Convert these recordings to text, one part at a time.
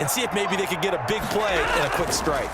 and see if maybe they could get a big play and a quick strike.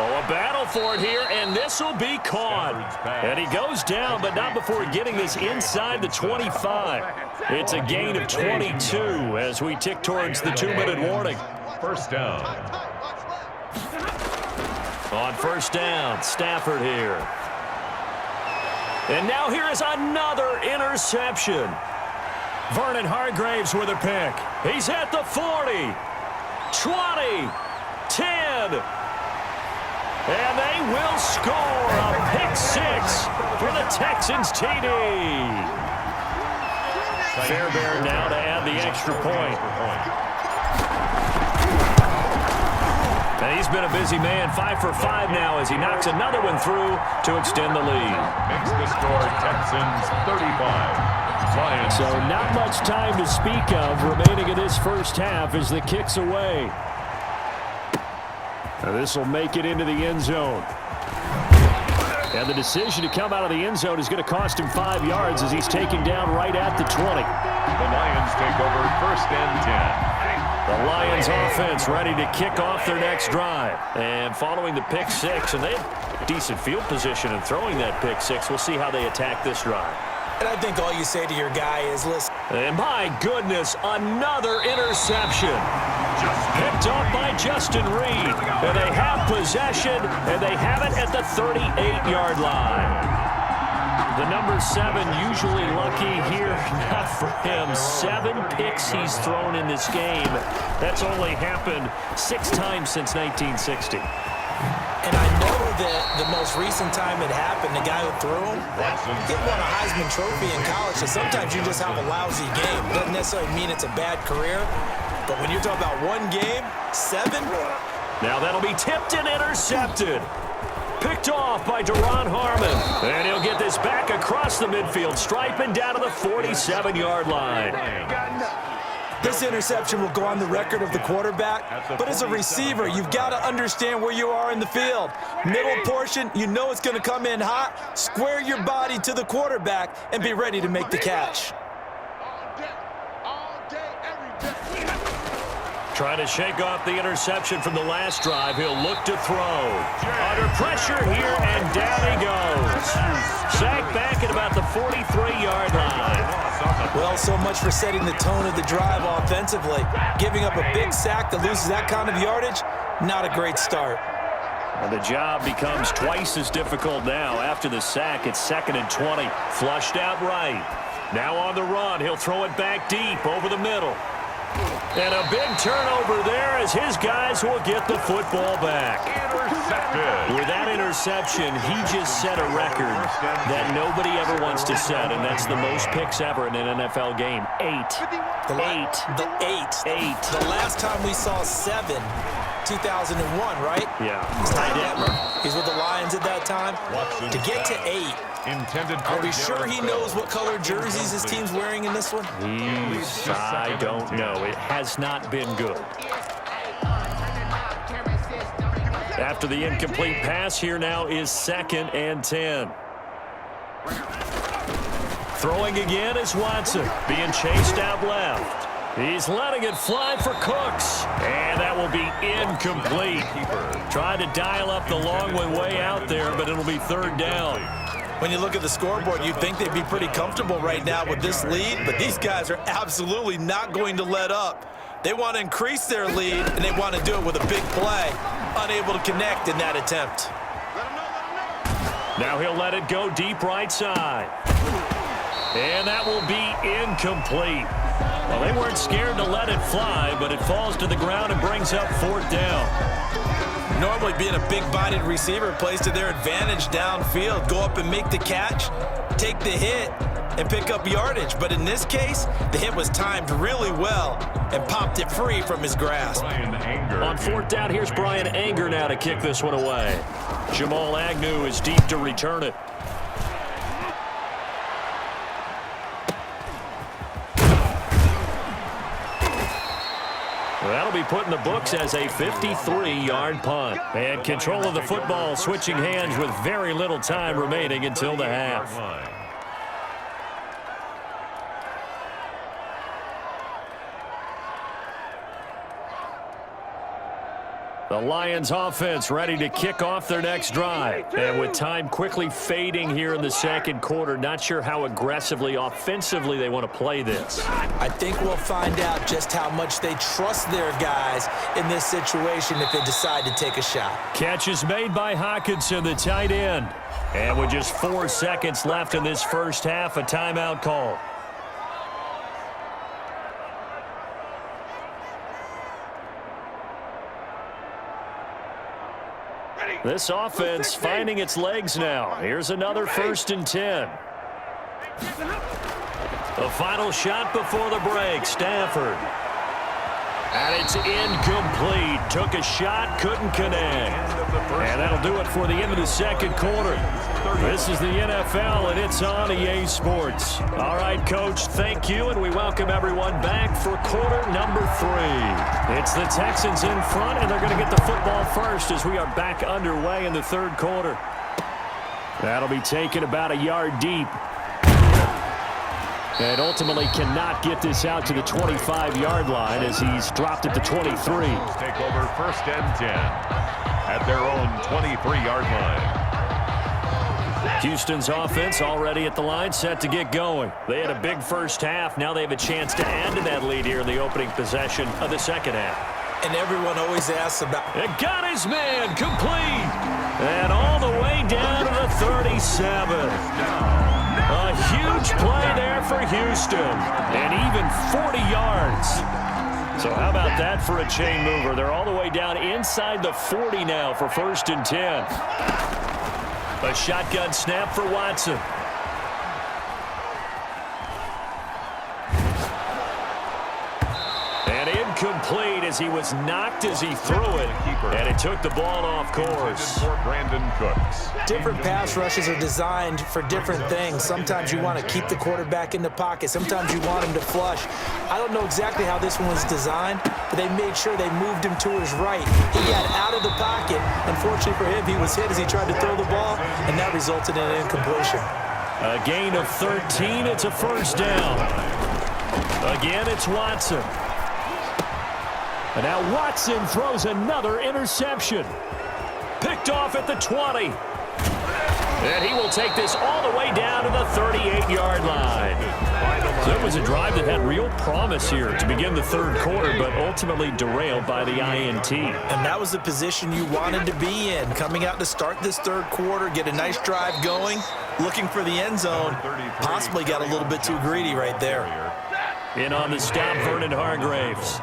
Oh, a battle for it here, and this will be caught. And he goes down, but not before getting this inside the 25. It's a gain of 22 as we tick towards the 2-minute warning. First down. On first down, Stafford here. And now here is another interception. Vernon Hargraves with a pick. He's at the 40, 20, 10. And they will score a pick six for the Texans TD. Fairbairn now to add the extra point. And he's been a busy man, 5 for 5 now as he knocks another one through to extend the lead. Makes the score Texans 35. Lions. So not much time to speak of remaining in this first half as the kick's away. Now this will make it into the end zone. And the decision to come out of the end zone is going to cost him 5 yards as he's taken down right at the 20. The Lions take over first and 10. The Lions offense ready to kick off their next drive. And following the pick six, and they have decent field position in throwing that pick six. We'll see how they attack this drive. And I think all you say to your guy is, listen. And my goodness, another interception. Picked off by Justin Reed. And they have possession, and they have it at the 38-yard line. The number 7 usually lucky here. Not for him. 7 picks he's thrown in this game. That's only happened 6 times since 1960. And I know that the most recent time it happened, the guy who threw him, he won a Heisman Trophy in college. So sometimes you just have a lousy game. Doesn't necessarily mean it's a bad career. But when you're talking about one game, 7. Now that'll be tipped and intercepted. Picked off by Deron Harmon. And he'll get this back across the midfield stripe and down to the 47-yard line. This interception will go on the record of the quarterback, but as a receiver, you've got to understand where you are in the field. Middle portion, you know it's going to come in hot. Square your body to the quarterback and be ready to make the catch. Trying to shake off the interception from the last drive. He'll look to throw. Under pressure here, and down he goes. Sacked back at about the 43-yard line. Well, so much for setting the tone of the drive offensively. Giving up a big sack that loses that kind of yardage, not a great start. And the job becomes twice as difficult now. After the sack, it's 2nd and 20. Flushed out right. Now on the run, he'll throw it back deep over the middle. And a big turnover there as his guys will get the football back. Intercepted. With that interception, he just set a record that nobody ever wants to set, and that's the most picks ever in an NFL game. 8. The last time we saw 7, 2001, right? Yeah. He's with the Lions at that time. To get to 8. Are we sure he knows what color jerseys his team's wearing in this one? I don't know. It has not been good. After the incomplete pass, here now is 2nd and 10. Throwing again is Watson, being chased out left. He's letting it fly for Cooks, and that will be incomplete. Tried to dial up the long way out there, but it'll be 3rd down. When you look at the scoreboard, you'd think they'd be pretty comfortable right now with this lead, but these guys are absolutely not going to let up. They want to increase their lead, and they want to do it with a big play. Unable to connect in that attempt. Now he'll let it go deep right side. And that will be incomplete. Well, they weren't scared to let it fly, but it falls to the ground and brings up 4th down. Normally being a big-bodied receiver plays to their advantage downfield. Go up and make the catch, take the hit, and pick up yardage. But in this case, the hit was timed really well and popped it free from his grasp. On 4th down, here's Brian Anger now to kick this one away. Jamal Agnew is deep to return it. That'll be put in the books as a 53-yard punt. And control of the football switching hands with very little time remaining until the half. The Lions offense ready to kick off their next drive. And with time quickly fading here in the second quarter, not sure how aggressively, offensively they want to play this. I think we'll find out just how much they trust their guys in this situation if they decide to take a shot. Catch is made by Hockenson, the tight end. And with just 4 seconds left in this first half, a timeout call. This offense finding its legs now. Here's another 1st and 10. The final shot before the break, Stafford. And it's incomplete. Took a shot, couldn't connect. And that'll do it for the end of the second quarter. This is the NFL, and it's on EA Sports. All right, Coach, thank you, and we welcome everyone back for quarter number 3. It's the Texans in front, and they're going to get the football first as we are back underway in the third quarter. That'll be taken about a yard deep. And ultimately cannot get this out to the 25-yard line as he's dropped it to 23. Take over 1st and 10 at their own 23-yard line. Houston's offense already at the line, set to get going. They had a big first half. Now they have a chance to add to that lead here in the opening possession of the second half. And everyone always asks about... It got his man complete. And all the way down to the 37. A huge play there for Houston, and even 40 yards. So how about that for a chain mover? They're all the way down inside the 40 now for 1st and 10. A shotgun snap for Watson. And incomplete as he was knocked as he threw it, and it took the ball off course. Brandon Cooks. Different pass rushes are designed for different things. Sometimes you want to keep the quarterback in the pocket. Sometimes you want him to flush. I don't know exactly how this one was designed, but they made sure they moved him to his right. He got out of the pocket. Unfortunately for him, he was hit as he tried to throw the ball, and that resulted in an incompletion. A gain of 13. It's a 1st down. Again, it's Watson. And now Watson throws another interception. Picked off at the 20. And he will take this all the way down to the 38-yard line. So it was a drive that had real promise here to begin the third quarter, but ultimately derailed by the INT. And that was the position you wanted to be in. Coming out to start this third quarter, get a nice drive going, looking for the end zone. Possibly got a little bit too greedy right there. In on the stop, Vernon Hargraves.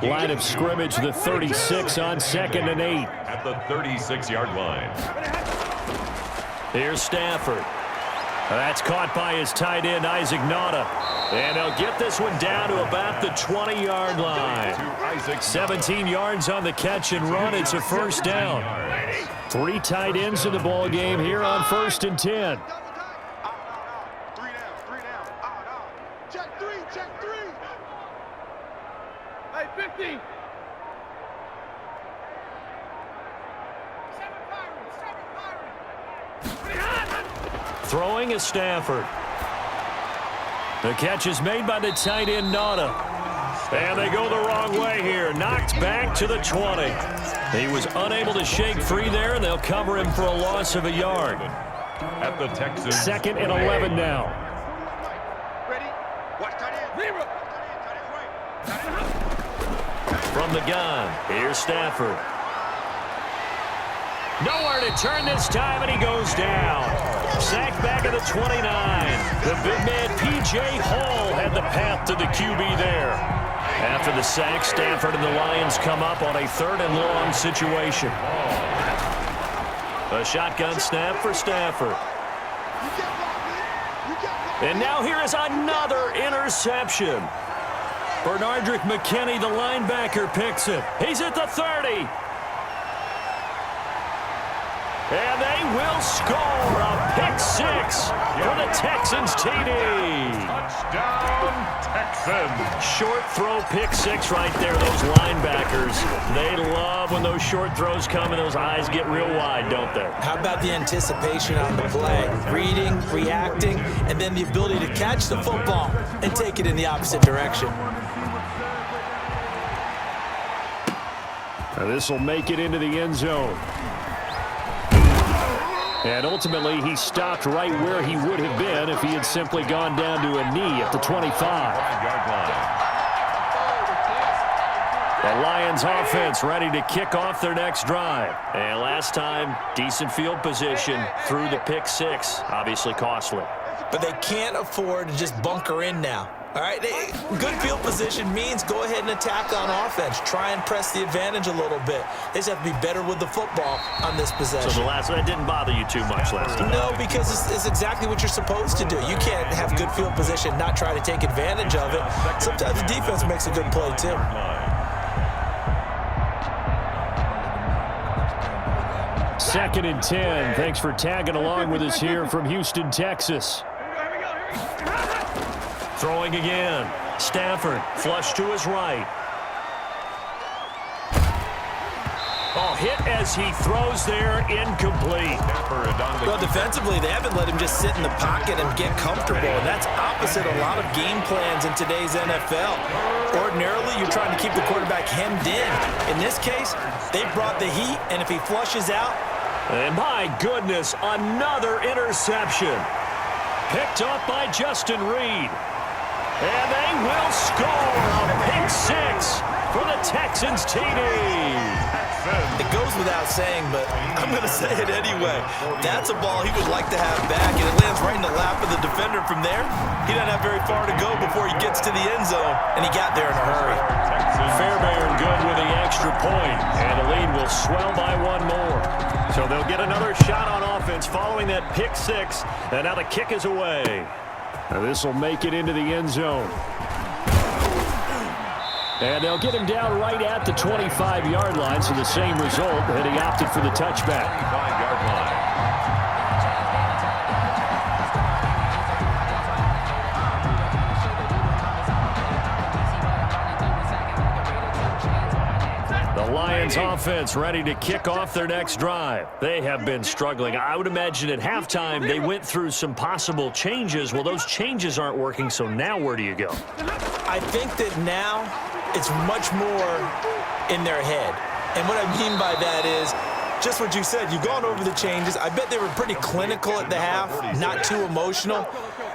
Line of scrimmage, the 36 on 2nd and 8. At the 36-yard line. Here's Stafford. That's caught by his tight end, Isaac Nauta. And they'll get this one down to about the 20-yard line. 17 yards on the catch and run. It's a 1st down. 3 tight ends in the ball game here on 1st and 10. Hey, 50. Throwing is Stafford. The catch is made by the tight end, Nauta. And they go the wrong way here. Knocked back to the 20. He was unable to shake free there, and they'll cover him for a loss of a yard. At the Texans. 2nd and 11 now. Ready? Watch tight end. Zero. From the gun, here's Stafford. Nowhere to turn this time, and he goes down. Sacked back at the 29. The big man, P.J. Hall, had the path to the QB there. After the sack, Stafford and the Lions come up on a 3rd and long situation. A shotgun snap for Stafford. And now here is another interception. Bernardrick McKinney, the linebacker, picks it. He's at the 30. And they will score a pick 6 for the Texans TD. Touchdown, Texans. Short throw, pick 6 right there. Those linebackers, they love when those short throws come and those eyes get real wide, don't they? How about the anticipation on the play? Reading, reacting, and then the ability to catch the football and take it in the opposite direction. This will make it into the end zone. And ultimately, he stopped right where he would have been if he had simply gone down to a knee at the 25. The Lions offense ready to kick off their next drive. And last time, decent field position through the pick six. Obviously costly. But they can't afford to just bunker in now. All right, good field position means go ahead and attack on offense. Try and press the advantage a little bit. They just have to be better with the football on this possession. So the last one, that didn't bother you too much last time? No, because it's exactly what you're supposed to do. You can't have good field position, not try to take advantage of it. Sometimes the defense makes a good play, too. Second and 10. Thanks for tagging along with us here from Houston, Texas. Throwing again. Stafford, flush to his right. Oh, hit as he throws there, incomplete. Well, defensively, they haven't let him just sit in the pocket and get comfortable, and that's opposite a lot of game plans in today's NFL. Ordinarily, you're trying to keep the quarterback hemmed in. In this case, they brought the heat, and if he flushes out... And my goodness, another interception. Picked up by Justin Reed. And they will score a pick six for the Texans TD. It goes without saying, but I'm going to say it anyway. That's a ball he would like to have back, and it lands right in the lap of the defender. From there, he doesn't have very far to go before he gets to the end zone, and he got there in a hurry. Fairbairn good with the extra point, and the lead will swell by one more. So they'll get another shot on offense following that pick six, and now the kick is away. This will make it into the end zone. And they'll get him down right at the 25-yard line, so the same result, and he opted for the touchback. 25-yard line. The Lions offense ready to kick off their next drive. They have been struggling. I would imagine at halftime they went through some possible changes. Well, those changes aren't working, so now where do you go? I think that now it's much more in their head. And what I mean by that is just what you said. You've gone over the changes. I bet they were pretty clinical at the half, not too emotional.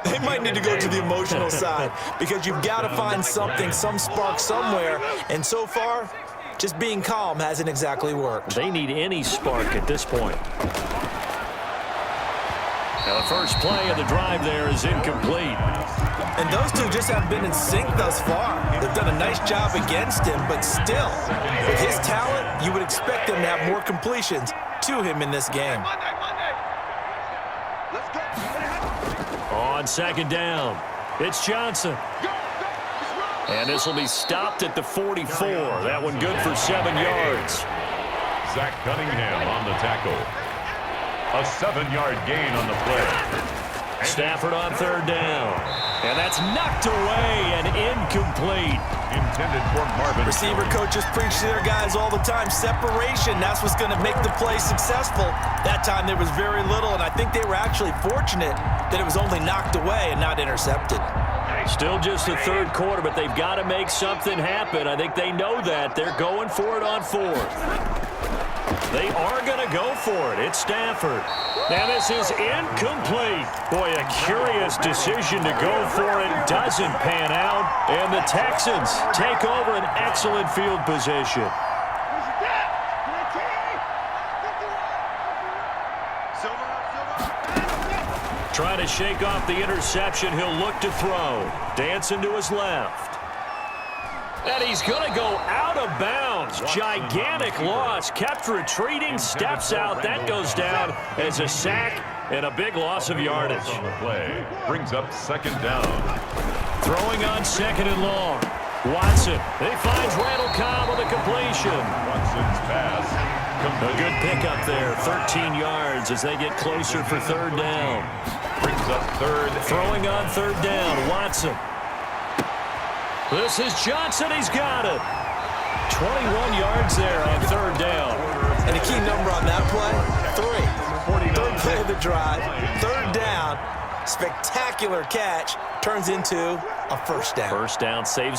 They might need to go to the emotional side because you've got to find something, some spark somewhere. And so far, just being calm hasn't exactly worked. They need any spark at this point. Now the first play of the drive there is incomplete. And those two just haven't been in sync thus far. They've done a nice job against him, but still, with his talent, you would expect them to have more completions to him in this game. On second down, it's Johnson. And this will be stopped at the 44. That one good for 7 yards. Zach Cunningham on the tackle. A 7-yard gain on the play. Stafford on third down. And that's knocked away and incomplete. Intended for Marvin. Receiver coaches preach to their guys all the time. Separation, that's what's going to make the play successful. That time there was very little, and I think they were actually fortunate that it was only knocked away and not intercepted. Still just the third quarter, but they've got to make something happen. I think they know that. They're going for it on fourth. They are going to go for it. It's Stafford. Now this is incomplete. Boy, a curious decision to go for it doesn't pan out. And the Texans take over an excellent field position. Trying to shake off the interception. He'll look to throw. Dancing to his left. And he's going to go out of bounds. Gigantic loss. Kept retreating. Steps out. That goes down as a sack and a big loss of yardage. On the play. Brings up second down. Throwing on second and long. Watson. He finds Randall Cobb with a completion. Watson's pass. A good pickup there. 13 yards as they get closer for third down. Brings up third. Throwing on third down. Watson. This is Johnson. He's got it. 21 yards there on third down. And the key number on that play, 3. Third play of the drive, third down, spectacular catch, turns into a first down. First down saves